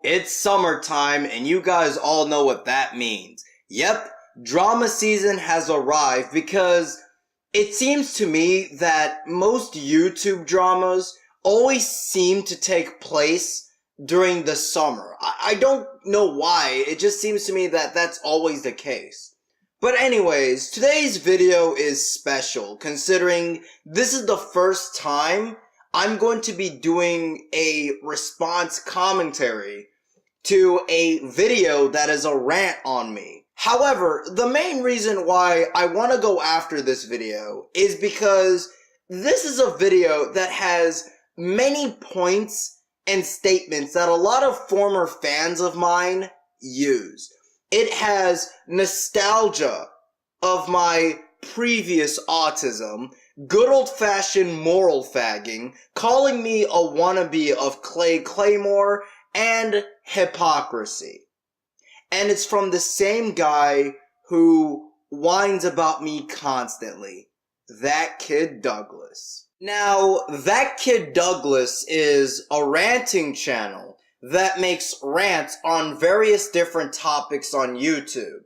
It's summertime, and you guys all know what that means. Yep, drama season has arrived because it seems to me that most YouTube dramas always seem to take place during the summer. I don't know why, it just seems to me that that's always the case. But anyways, today's video is special considering this is the first time I'm going to be doing a response commentary to a video that is a rant on me. However, the main reason why I want to go after this video is because this is a video that has many points and statements that a lot of former fans of mine use. It has nostalgia of my previous autism, good old-fashioned moral fagging, calling me a wannabe of Clay Claymore, and hypocrisy. And it's from the same guy who whines about me constantly. That Kid Douglas. Now, That Kid Douglas is a ranting channel that makes rants on various different topics on YouTube.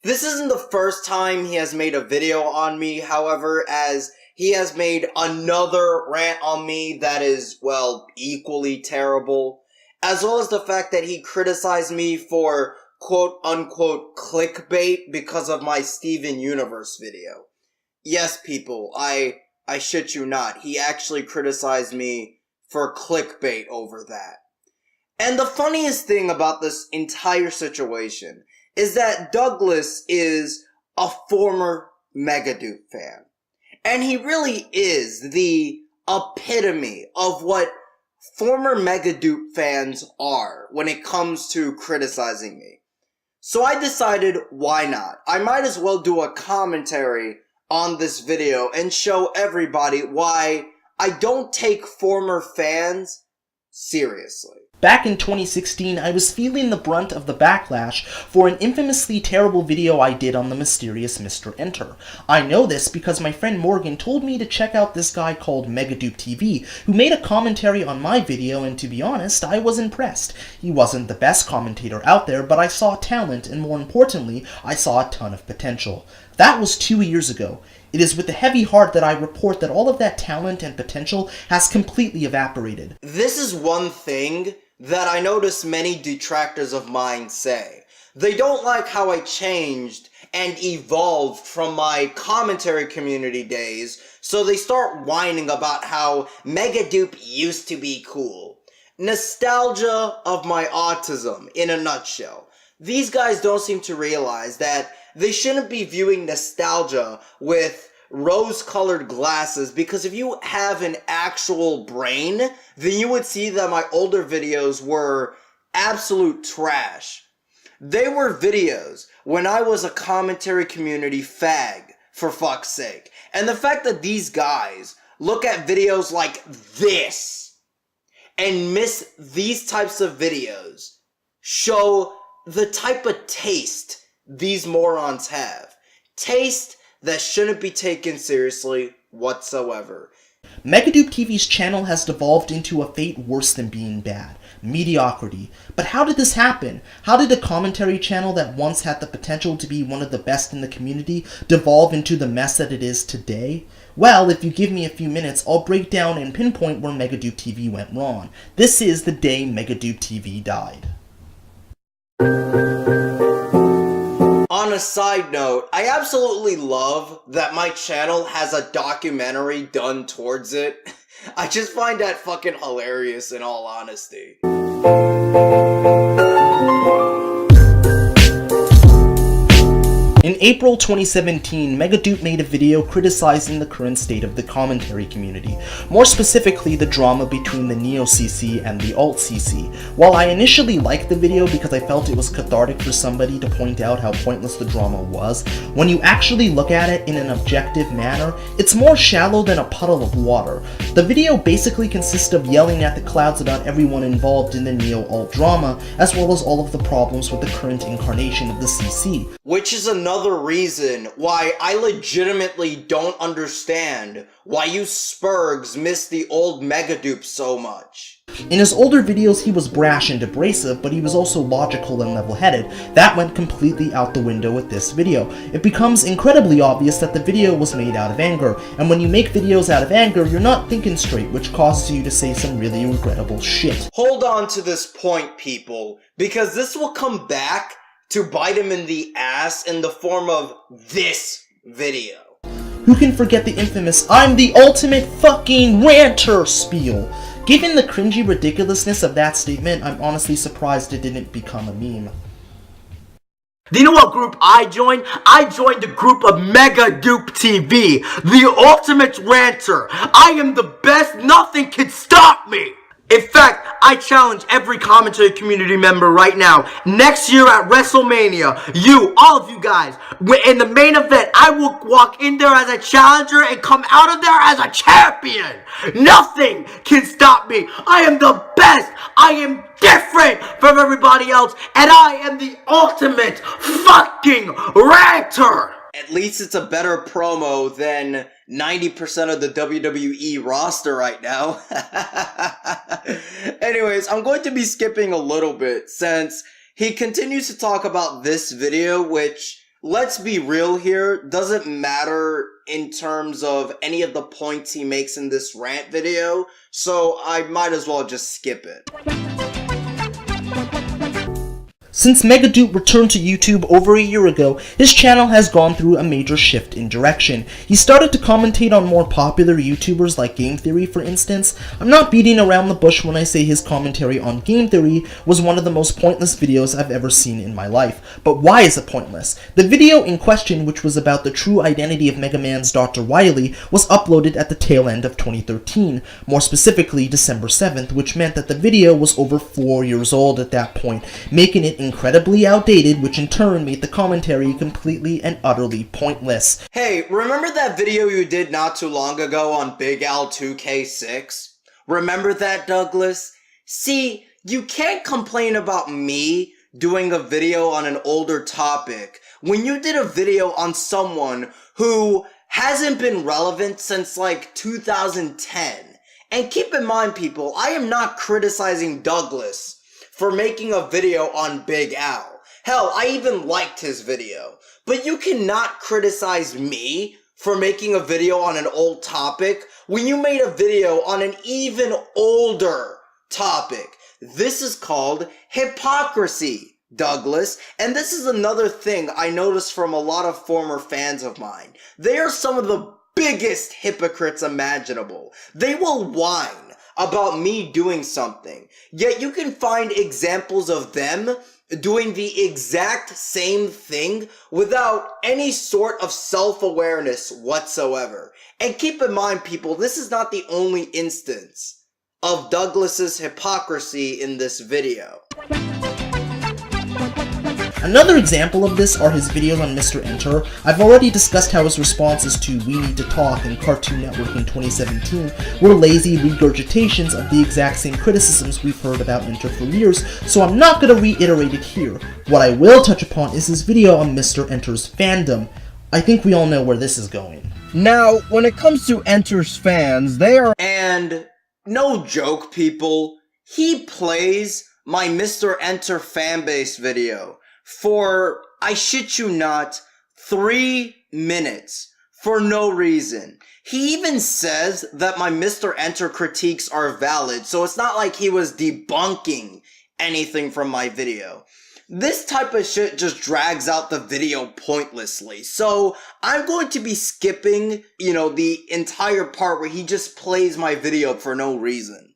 This isn't the first time he has made a video on me, however, as he has made another rant on me that is, well, equally terrible. As well as the fact that he criticized me for quote-unquote clickbait because of my Steven Universe video. Yes, people, I shit you not, he actually criticized me for clickbait over that. And the funniest thing about this entire situation is that Douglas is a former Megadupe fan. And he really is the epitome of what former Megadupe fans are when it comes to criticizing me. So I decided, why not? I might as well do a commentary on this video and show everybody why I don't take former fans seriously. Back in 2016, I was feeling the brunt of the backlash for an infamously terrible video I did on the mysterious Mr. Enter. I know this because my friend Morgan told me to check out this guy called Megadupe TV, who made a commentary on my video, and to be honest, I was impressed. He wasn't the best commentator out there, but I saw talent, and more importantly, I saw a ton of potential. That was 2 years ago. It is with a heavy heart that I report that all of that talent and potential has completely evaporated. This is one thing that I notice many detractors of mine say. They don't like how I changed and evolved from my commentary community days, so they start whining about how Megadupe used to be cool. Nostalgia of my autism, in a nutshell. These guys don't seem to realize that they shouldn't be viewing nostalgia with rose-colored glasses, because if you have an actual brain, then you would see that my older videos were absolute trash. They were videos when I was a commentary community fag, for fuck's sake. And the fact that these guys look at videos like this and miss these types of videos show the type of taste these morons have. Taste that shouldn't be taken seriously whatsoever. Megadupe TV's channel has devolved into a fate worse than being bad. Mediocrity. But how did this happen? How did a commentary channel that once had the potential to be one of the best in the community devolve into the mess that it is today? Well, if you give me a few minutes, I'll break down and pinpoint where Megadupe TV went wrong. This is the day Megadupe TV died. On a side note, I absolutely love that my channel has a documentary done towards it. I just find that fucking hilarious, in all honesty. In April 2017, Megadupe made a video criticizing the current state of the commentary community, more specifically the drama between the Neo-CC and the Alt-CC. While I initially liked the video because I felt it was cathartic for somebody to point out how pointless the drama was, when you actually look at it in an objective manner, it's more shallow than a puddle of water. The video basically consists of yelling at the clouds about everyone involved in the Neo-Alt drama, as well as all of the problems with the current incarnation of the CC. Which is another reason why I legitimately don't understand why you spurgs miss the old Megadupe so much. In his older videos, he was brash and abrasive, but he was also logical and level-headed. That went completely out the window with this video. It becomes incredibly obvious that the video was made out of anger, and when you make videos out of anger, you're not thinking straight, which causes you to say some really regrettable shit. Hold on to this point, people, because this will come back to bite him in the ass in the form of this video. Who can forget the infamous "I'm the ultimate fucking ranter" spiel? Given the cringy ridiculousness of that statement, I'm honestly surprised it didn't become a meme. Do you know what group I joined? I joined the group of Mega Dupe TV, the ultimate ranter. I am the best, nothing can stop me. In fact, I challenge every commentary community member right now. Next year at WrestleMania, all of you guys, in the main event, I will walk in there as a challenger and come out of there as a champion. Nothing can stop me. I am the best. I am different from everybody else, and I am the ultimate fucking ranter. At least it's a better promo than 90% of the WWE roster right now. Anyways, I'm going to be skipping a little bit since he continues to talk about this video, which, let's be real here, doesn't matter in terms of any of the points he makes in this rant video, so I might as well just skip it. Since Megadupe returned to YouTube over a year ago, his channel has gone through a major shift in direction. He started to commentate on more popular YouTubers like Game Theory, for instance. I'm not beating around the bush when I say his commentary on Game Theory was one of the most pointless videos I've ever seen in my life. But why is it pointless? The video in question, which was about the true identity of Mega Man's Dr. Wily, was uploaded at the tail end of 2013, more specifically December 7th, which meant that the video was over 4 years old at that point, making it incredibly outdated, which in turn made the commentary completely and utterly pointless. Hey, remember that video you did not too long ago on Big Al 2K6? Remember that, Douglas? See, you can't complain about me doing a video on an older topic when you did a video on someone who hasn't been relevant since like 2010. And keep in mind, people, I am not criticizing Douglas for making a video on Big Al. Hell, I even liked his video. But you cannot criticize me for making a video on an old topic when you made a video on an even older topic. This is called hypocrisy, Douglas. And this is another thing I noticed from a lot of former fans of mine. They are some of the biggest hypocrites imaginable. They will whine about me doing something, yet you can find examples of them doing the exact same thing without any sort of self-awareness whatsoever. And keep in mind, people, this is not the only instance of Douglas's hypocrisy in this video. Another example of this are his videos on Mr. Enter. I've already discussed how his responses to We Need to Talk and Cartoon Network in 2017 were lazy regurgitations of the exact same criticisms we've heard about Enter for years, so I'm not going to reiterate it here. What I will touch upon is his video on Mr. Enter's fandom. I think we all know where this is going. Now, when it comes to Enter's fans, they are— And no joke, people, he plays my Mr. Enter fanbase video for, I shit you not, 3 minutes for no reason. He even says that my Mr. Enter critiques are valid, so it's not like he was debunking anything from my video. This type of shit just drags out the video pointlessly, so I'm going to be skipping, the entire part where he just plays my video for no reason.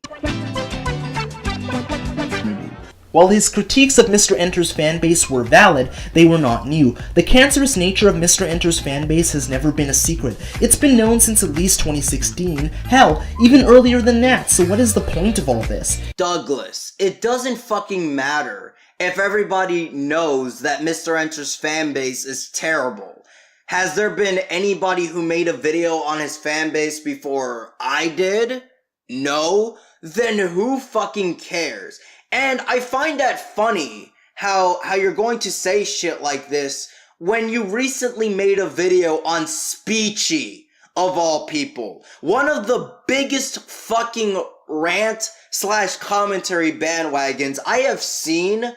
While his critiques of Mr. Enter's fanbase were valid, they were not new. The cancerous nature of Mr. Enter's fanbase has never been a secret. It's been known since at least 2016, hell, even earlier than that, so what is the point of all this? Douglas, it doesn't fucking matter if everybody knows that Mr. Enter's fanbase is terrible. Has there been anybody who made a video on his fanbase before I did? No? Then who fucking cares? And I find that funny, how you're going to say shit like this when you recently made a video on Speechy, of all people. One of the biggest fucking rant slash commentary bandwagons I have seen,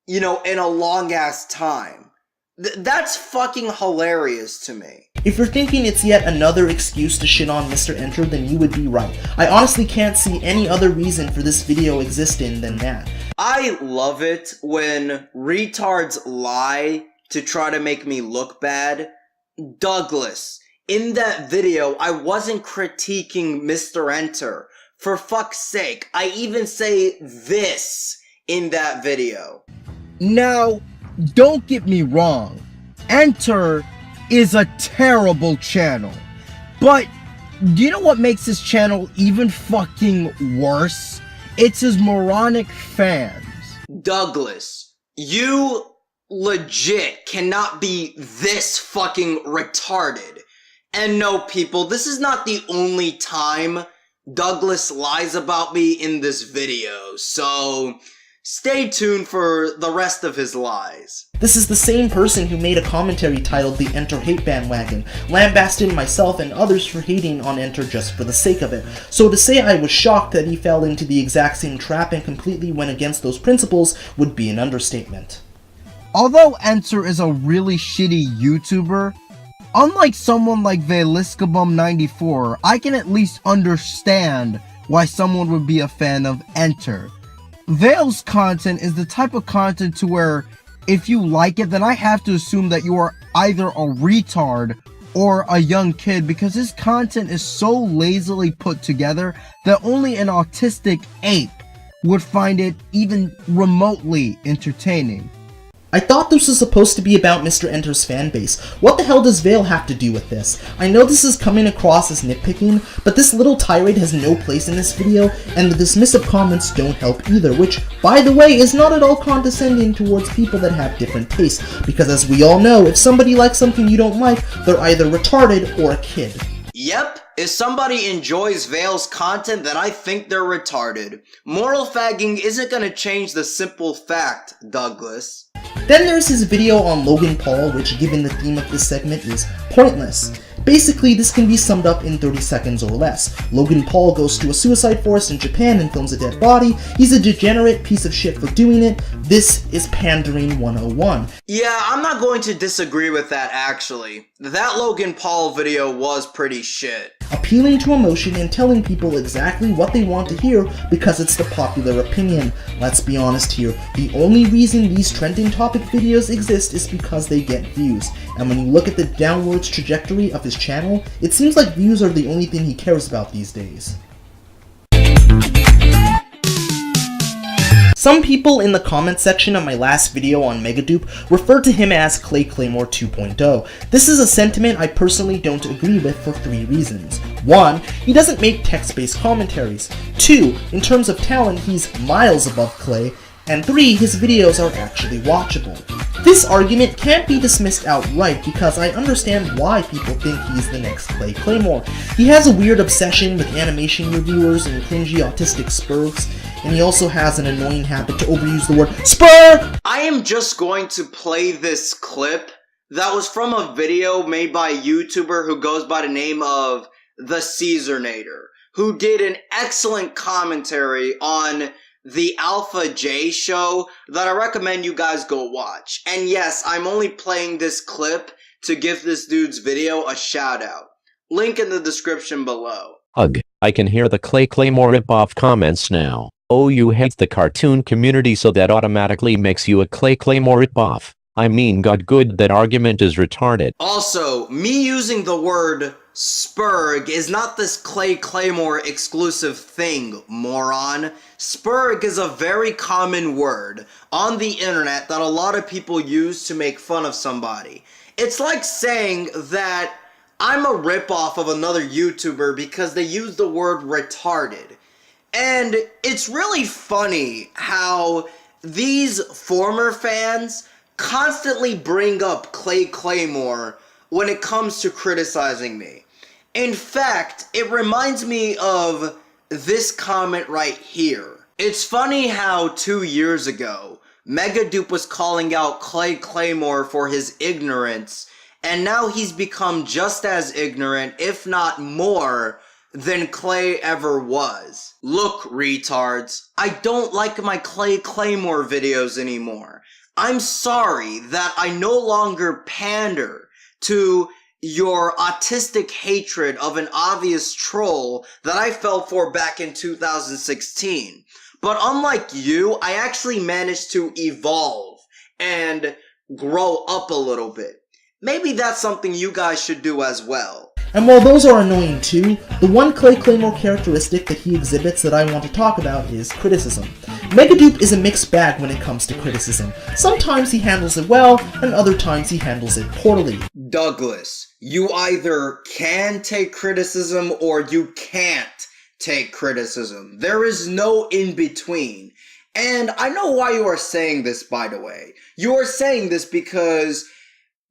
in a long ass time. That's fucking hilarious to me. If you're thinking it's yet another excuse to shit on Mr. Enter, then you would be right. I honestly can't see any other reason for this video existing than that. I love it when retards lie to try to make me look bad. Douglas, in that video, I wasn't critiquing Mr. Enter. For fuck's sake, I even say this in that video. Now, don't get me wrong. Enter is a terrible channel. But do you know what makes this channel even fucking worse? It's his moronic fans. Douglas, you legit cannot be this fucking retarded. And no, people, this is not the only time Douglas lies about me in this video, so stay tuned for the rest of his lies. This is the same person who made a commentary titled The Enter Hate Bandwagon, lambasting myself and others for hating on Enter just for the sake of it. So to say I was shocked that he fell into the exact same trap and completely went against those principles would be an understatement. Although Enter is a really shitty YouTuber, unlike someone like Veiliskabum94, I can at least understand why someone would be a fan of Enter. Veil's content is the type of content to where if you like it, then I have to assume that you are either a retard or a young kid, because his content is so lazily put together that only an autistic ape would find it even remotely entertaining. I thought this was supposed to be about Mr. Enter's fanbase. What the hell does Veil have to do with this? I know this is coming across as nitpicking, but this little tirade has no place in this video, and the dismissive comments don't help either, which, by the way, is not at all condescending towards people that have different tastes, because as we all know, if somebody likes something you don't like, they're either retarded or a kid. Yep, if somebody enjoys Veil's content, then I think they're retarded. Moral fagging isn't gonna change the simple fact, Douglas. Then there's his video on Logan Paul, which given the theme of this segment is pointless. Basically, this can be summed up in 30 seconds or less. Logan Paul goes to a suicide forest in Japan and films a dead body. He's a degenerate piece of shit for doing it. This is pandering 101. Yeah, I'm not going to disagree with that actually. That Logan Paul video was pretty shit. Appealing to emotion and telling people exactly what they want to hear because it's the popular opinion. Let's be honest here, the only reason these trending topic videos exist is because they get views. And when you look at the downwards trajectory of his channel, it seems like views are the only thing he cares about these days. Some people in the comment section of my last video on Megadupe referred to him as Clay Claymore 2.0. This is a sentiment I personally don't agree with for 3 reasons. 1. He doesn't make text-based commentaries. 2. In terms of talent, he's miles above Clay. And 3. His videos are actually watchable. This argument can't be dismissed outright because I understand why people think he's the next Clay Claymore. He has a weird obsession with animation reviewers and cringy autistic spurgs, and he also has an annoying habit to overuse the word SPUR! I am just going to play this clip that was from a video made by a YouTuber who goes by the name of The Caesarnator, who did an excellent commentary on the Alpha J show that I recommend you guys go watch. And yes, I'm only playing this clip to give this dude's video a shout out. Link in the description below. Ugh, I can hear the Clay Claymore ripoff comments now. Oh, you hate the cartoon community, so that automatically makes you a Clay Claymore ripoff. I mean, god good, that argument is retarded. Also, me using the word Spurg is not this Clay Claymore exclusive thing, moron. Spurg is a very common word on the internet that a lot of people use to make fun of somebody. It's like saying that I'm a ripoff of another YouTuber because they use the word retarded. And it's really funny how these former fans constantly bring up Clay Claymore when it comes to criticizing me. In fact, it reminds me of this comment right here. It's funny how 2 years ago, Megadupe was calling out Clay Claymore for his ignorance, and now he's become just as ignorant, if not more, than Clay ever was. Look, retards, I don't like my Clay Claymore videos anymore. I'm sorry that I no longer pander to your autistic hatred of an obvious troll that I fell for back in 2016. But unlike you, I actually managed to evolve and grow up a little bit. Maybe that's something you guys should do as well. And while those are annoying too, the one Clay Claymore characteristic that he exhibits that I want to talk about is criticism. Megadupe is a mixed bag when it comes to criticism. Sometimes he handles it well, and other times he handles it poorly. Douglas, you either can take criticism or you can't take criticism. There is no in between. And I know why you are saying this, by the way. You are saying this because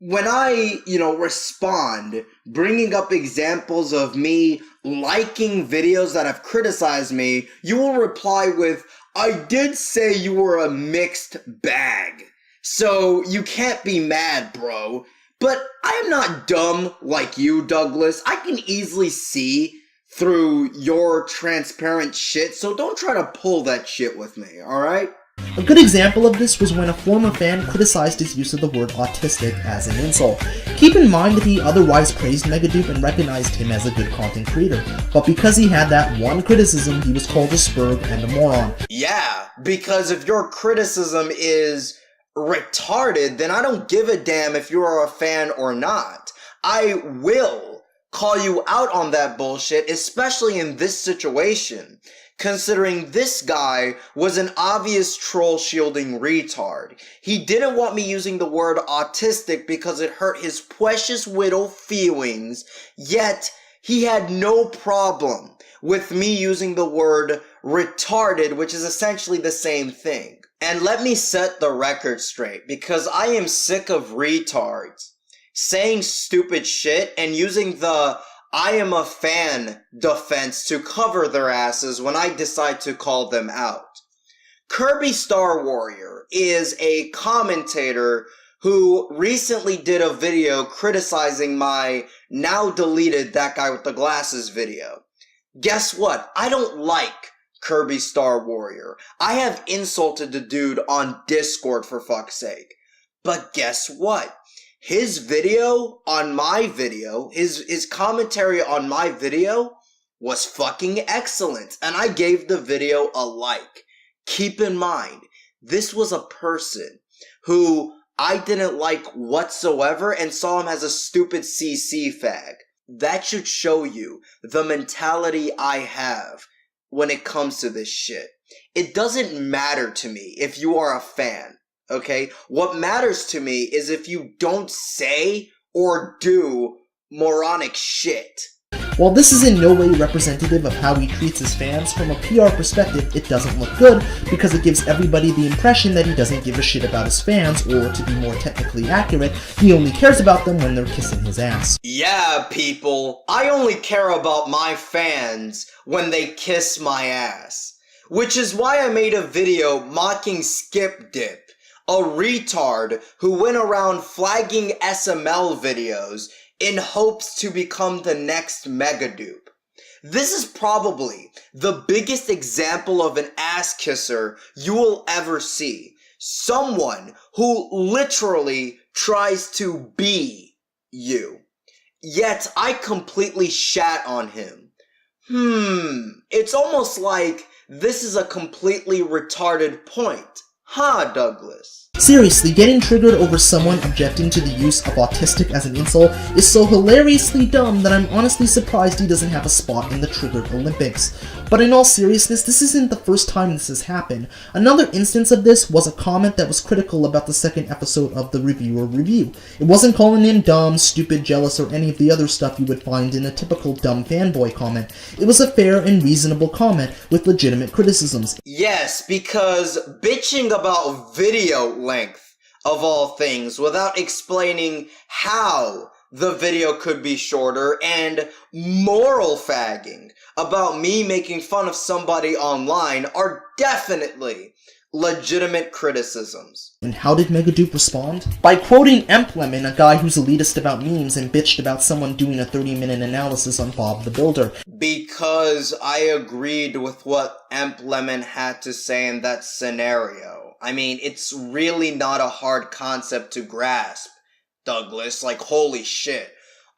when I, respond, bringing up examples of me liking videos that have criticized me, you will reply with, I did say you were a mixed bag. So you can't be mad, bro. But I am not dumb like you, Douglas. I can easily see through your transparent shit, so don't try to pull that shit with me, alright? A good example of this was when a former fan criticized his use of the word autistic as an insult. Keep in mind that he otherwise praised Megadupe and recognized him as a good content creator, but because he had that one criticism, he was called a spurg and a moron. Yeah, because if your criticism is retarded, then I don't give a damn if you are a fan or not. I will call you out on that bullshit, especially in this situation, considering this guy was an obvious troll-shielding retard. He didn't want me using the word autistic because it hurt his precious little feelings, yet he had no problem with me using the word retarded, which is essentially the same thing. And let me set the record straight, because I am sick of retards saying stupid shit and using the I am a fan defense to cover their asses when I decide to call them out. Kirby Star Warrior is a commentator who recently did a video criticizing my now deleted That Guy with the Glasses video. Guess what? I don't like Kirby Star Warrior. I have insulted the dude on Discord, for fuck's sake. But guess what? His video on my video, his commentary on my video was fucking excellent, and I gave the video a like. Keep in mind, this was a person who I didn't like whatsoever and saw him as a stupid CC fag. That should show you the mentality I have when it comes to this shit. It doesn't matter to me if you are a fan. Okay? What matters to me is if you don't say or do moronic shit. While this is in no way representative of how he treats his fans, from a PR perspective, it doesn't look good because it gives everybody the impression that he doesn't give a shit about his fans, or to be more technically accurate, he only cares about them when they're kissing his ass. Yeah, people, I only care about my fans when they kiss my ass. Which is why I made a video mocking Skip Dip, a retard who went around flagging SML videos in hopes to become the next Megadupe. This is probably the biggest example of an ass kisser you will ever see. Someone who literally tries to be you. Yet I completely shat on him. It's almost like this is a completely retarded point. Huh, Douglas? Seriously, getting triggered over someone objecting to the use of autistic as an insult is so hilariously dumb that I'm honestly surprised he doesn't have a spot in the Triggered Olympics. But in all seriousness, this isn't the first time this has happened. Another instance of this was a comment that was critical about the second episode of the Reviewer Review. It wasn't calling him dumb, stupid, jealous, or any of the other stuff you would find in a typical dumb fanboy comment. It was a fair and reasonable comment with legitimate criticisms. Yes, because bitching about video length, of all things, without explaining how the video could be shorter, and moral fagging about me making fun of somebody online are definitely legitimate criticisms. And how did Megadupe respond? By quoting Emplemon, a guy who's elitist about memes and bitched about someone doing a 30-minute analysis on Bob the Builder. Because I agreed with what Emplemon had to say in that scenario. I mean, it's really not a hard concept to grasp, Douglas. Like, holy shit.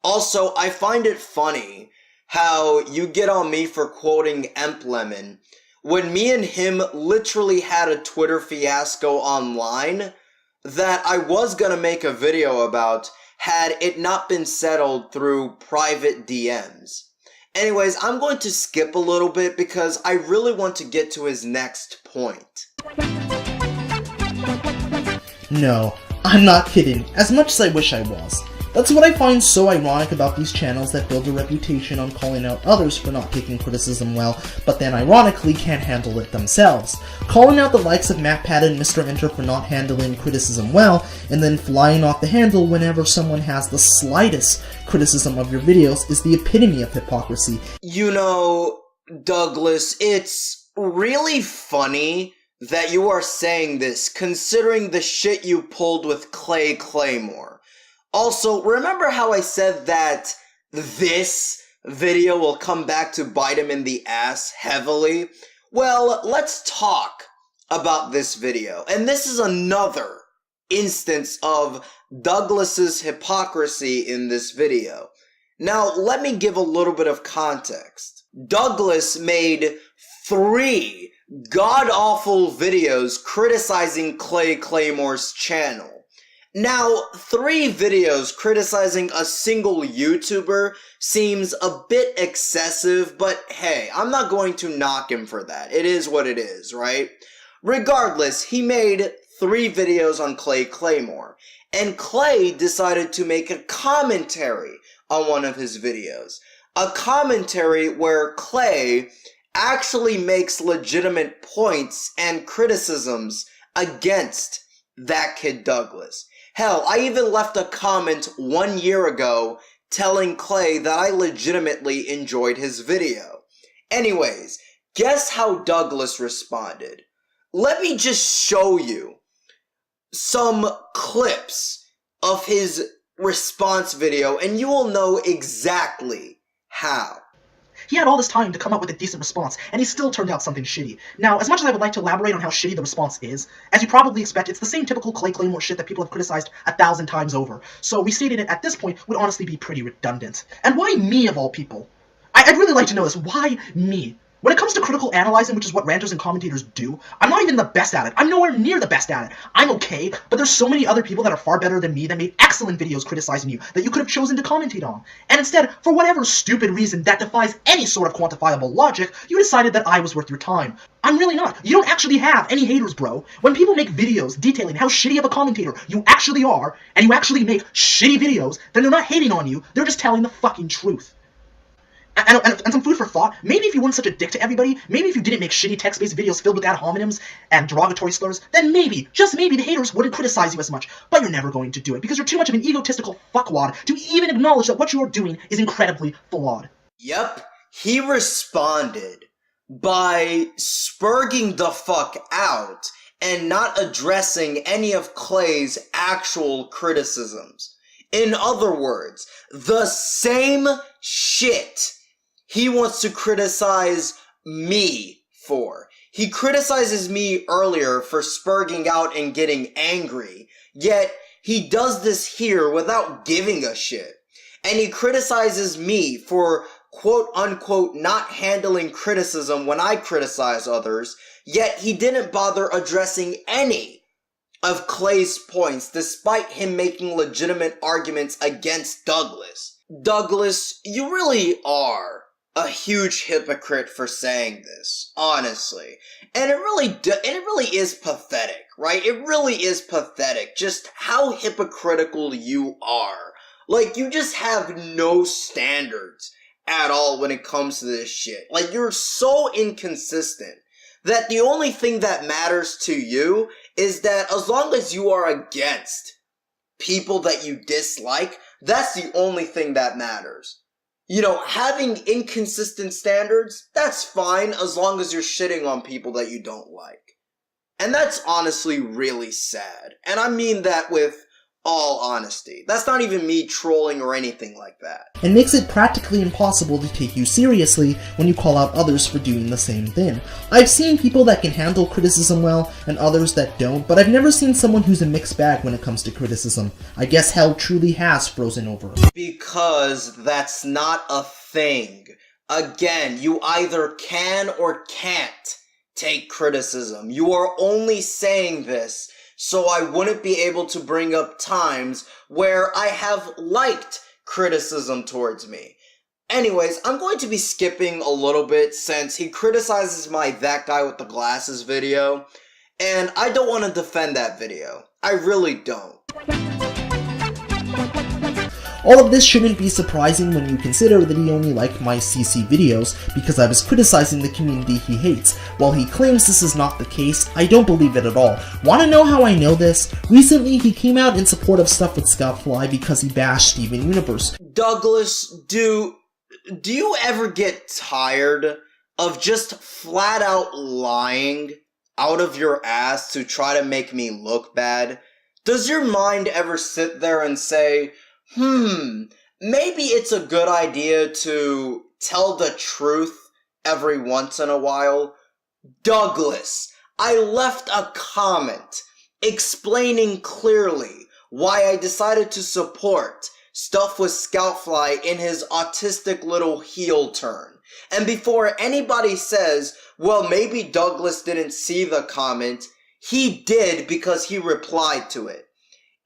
Also, I find it funny how you get on me for quoting Emplemon when me and him literally had a Twitter fiasco online that I was gonna make a video about had it not been settled through private DMs. Anyways, I'm going to skip a little bit because I really want to get to his next point. No, I'm not kidding, as much as I wish I was. That's what I find so ironic about these channels that build a reputation on calling out others for not taking criticism well, but then ironically can't handle it themselves. Calling out the likes of MacPad and Mr. Enter for not handling criticism well, and then flying off the handle whenever someone has the slightest criticism of your videos is the epitome of hypocrisy. You know, Douglas, it's really funny that you are saying this, considering the shit you pulled with Clay Claymore. Also, remember how I said that this video will come back to bite him in the ass heavily? Well, let's talk about this video. And this is another instance of Douglas's hypocrisy in this video. Now, let me give a little bit of context. Douglas made 3 god-awful videos criticizing Clay Claymore's channel. Now, 3 videos criticizing a single YouTuber seems a bit excessive, but hey, I'm not going to knock him for that. It is what it is, right? Regardless, he made 3 videos on Clay Claymore, and Clay decided to make a commentary on one of his videos. A commentary where Clay actually makes legitimate points and criticisms against that kid Douglas. Hell, I even left a comment 1 year ago telling Clay that I legitimately enjoyed his video. Anyways, guess how Douglas responded? Let me just show you some clips of his response video and you will know exactly how. He had all this time to come up with a decent response, and he still turned out something shitty. Now, as much as I would like to elaborate on how shitty the response is, as you probably expect, it's the same typical Clay Claymore shit that people have criticized 1,000 times over. So restating it at this point would honestly be pretty redundant. And why me, of all people? I'd really like to know this. Why me? When it comes to critical analyzing, which is what ranters and commentators do, I'm not even the best at it. I'm nowhere near the best at it. I'm okay, but there's so many other people that are far better than me that made excellent videos criticizing you that you could have chosen to commentate on. And instead, for whatever stupid reason that defies any sort of quantifiable logic, you decided that I was worth your time. I'm really not. You don't actually have any haters, bro. When people make videos detailing how shitty of a commentator you actually are, and you actually make shitty videos, then they're not hating on you, they're just telling the fucking truth. And some food for thought, maybe if you weren't such a dick to everybody, maybe if you didn't make shitty text-based videos filled with ad hominems and derogatory slurs, then maybe, just maybe, the haters wouldn't criticize you as much. But you're never going to do it, because you're too much of an egotistical fuckwad to even acknowledge that what you are doing is incredibly flawed. Yep, he responded by spurging the fuck out and not addressing any of Clay's actual criticisms. In other words, the same shit he wants to criticize me for. He criticizes me earlier for spurging out and getting angry, yet he does this here without giving a shit. And he criticizes me for quote-unquote not handling criticism when I criticize others, yet he didn't bother addressing any of Clay's points despite him making legitimate arguments against Douglas. Douglas, you really are a huge hypocrite for saying this, honestly. And it really is pathetic, right? It really is pathetic just how hypocritical you are. Like, you just have no standards at all when it comes to this shit. Like, you're so inconsistent that the only thing that matters to you is that as long as you are against people that you dislike, that's the only thing that matters. You know, having inconsistent standards, that's fine as long as you're shitting on people that you don't like. And that's honestly really sad. And I mean that with all honesty. That's not even me trolling or anything like that. And makes it practically impossible to take you seriously when you call out others for doing the same thing. I've seen people that can handle criticism well, and others that don't, but I've never seen someone who's a mixed bag when it comes to criticism. I guess hell truly has frozen over. Because that's not a thing. Again, you either can or can't take criticism. You are only saying this so I wouldn't be able to bring up times where I have liked criticism towards me. Anyways, I'm going to be skipping a little bit since he criticizes my That Guy with the Glasses video, and I don't want to defend that video. I really don't. All of this shouldn't be surprising when you consider that he only liked my CC videos because I was criticizing the community he hates. While he claims this is not the case, I don't believe it at all. Wanna know how I know this? Recently, he came out in support of stuff with Scoutfly because he bashed Steven Universe. Douglas, do you ever get tired of just flat out lying out of your ass to try to make me look bad? Does your mind ever sit there and say, maybe it's a good idea to tell the truth every once in a while? Douglas, I left a comment explaining clearly why I decided to support stuff with Scoutfly in his autistic little heel turn. And before anybody says, well, maybe Douglas didn't see the comment, he did because he replied to it.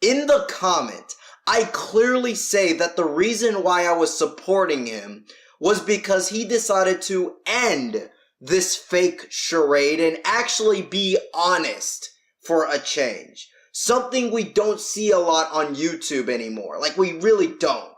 In the comment, I clearly say that the reason why I was supporting him was because he decided to end this fake charade and actually be honest for a change. Something we don't see a lot on YouTube anymore. Like, we really don't.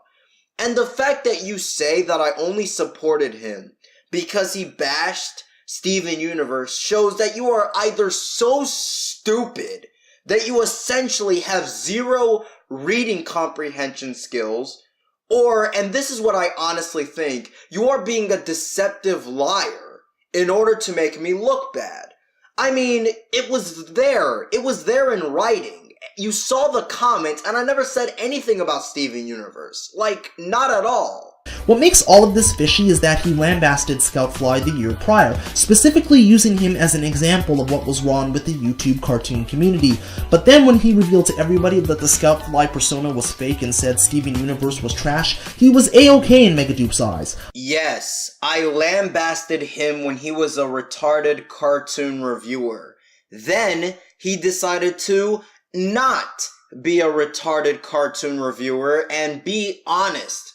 And the fact that you say that I only supported him because he bashed Steven Universe shows that you are either so stupid that you essentially have zero reading comprehension skills, or, and this is what I honestly think, you are being a deceptive liar in order to make me look bad. I mean, it was there in writing. You saw the comment, and I never said anything about Steven Universe. Like, not at all. What makes all of this fishy is that he lambasted Scoutfly the year prior, specifically using him as an example of what was wrong with the YouTube cartoon community. But then when he revealed to everybody that the Scoutfly persona was fake and said Steven Universe was trash, he was A-okay in Megadupe's eyes. Yes, I lambasted him when he was a retarded cartoon reviewer. Then he decided to not be a retarded cartoon reviewer and be honest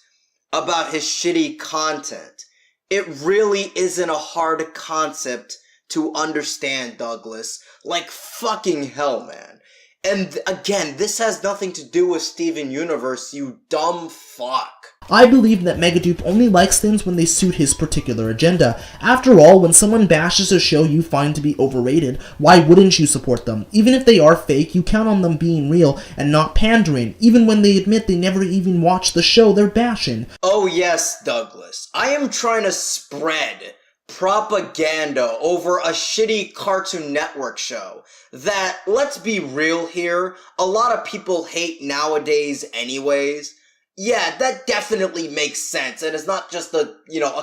about his shitty content. It really isn't a hard concept to understand, Douglas. Like fucking hell, man. And again, this has nothing to do with Steven Universe, you dumb fuck. I believe that Megadupe only likes things when they suit his particular agenda. After all, when someone bashes a show you find to be overrated, why wouldn't you support them? Even if they are fake, you count on them being real and not pandering, even when they admit they never even watched the show they're bashing. Oh yes, Douglas. I am trying to spread propaganda over a shitty Cartoon Network show that, let's be real here, a lot of people hate nowadays anyways. Yeah, that definitely makes sense, and it's not just a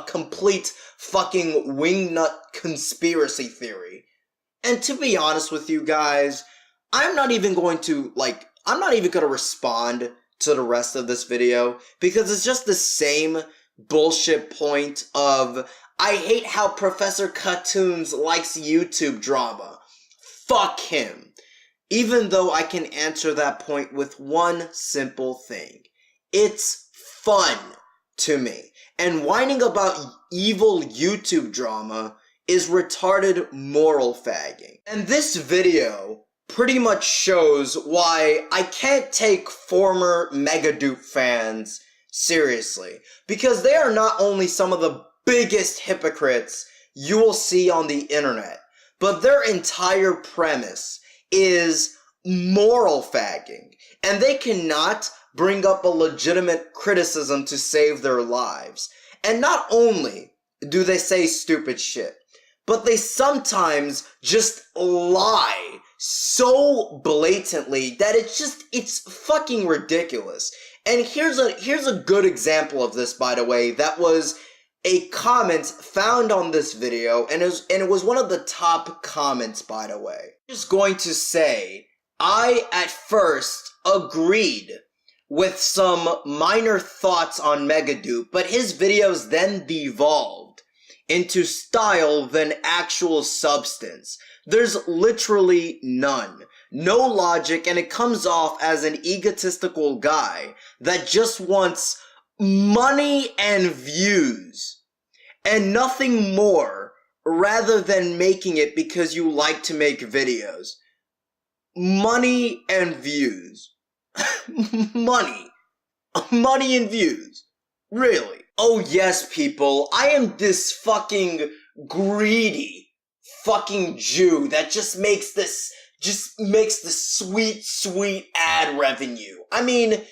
complete fucking wingnut conspiracy theory. And to be honest with you guys, I'm not even gonna respond to the rest of this video, because it's just the same bullshit point of, I hate how Professor Cartoons likes YouTube drama. Fuck him. Even though I can answer that point with one simple thing. It's fun to me. And whining about evil YouTube drama is retarded moral fagging. And this video pretty much shows why I can't take former Megadupe fans seriously. Because they are not only some of the biggest hypocrites you will see on the internet, but their entire premise is moral fagging. And they cannot bring up a legitimate criticism to save their lives. And not only do they say stupid shit, but they sometimes just lie so blatantly that it's fucking ridiculous. And here's a good example of this, by the way, that was a comment found on this video, and it was one of the top comments, by the way. I'm just going to say, I at first agreed with some minor thoughts on Megadupe, but his videos then devolved into style than actual substance. There's literally none. No logic, and it comes off as an egotistical guy that just wants money and views and nothing more, rather than making it because you like to make videos. Money and views. Money and views. Really? Oh yes, people, I am this fucking greedy fucking Jew that just makes this sweet ad revenue. I mean,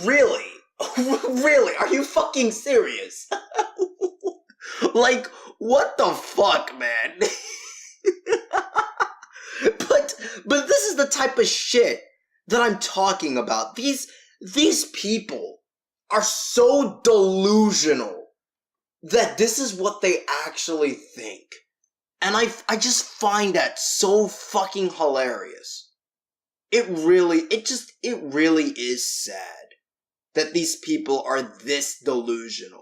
really? Really? Are you fucking serious? Like, what the fuck, man? But this is the type of shit that I'm talking about. These people are so delusional that this is what they actually think. And I just find that so fucking hilarious. It really is sad that these people are this delusional.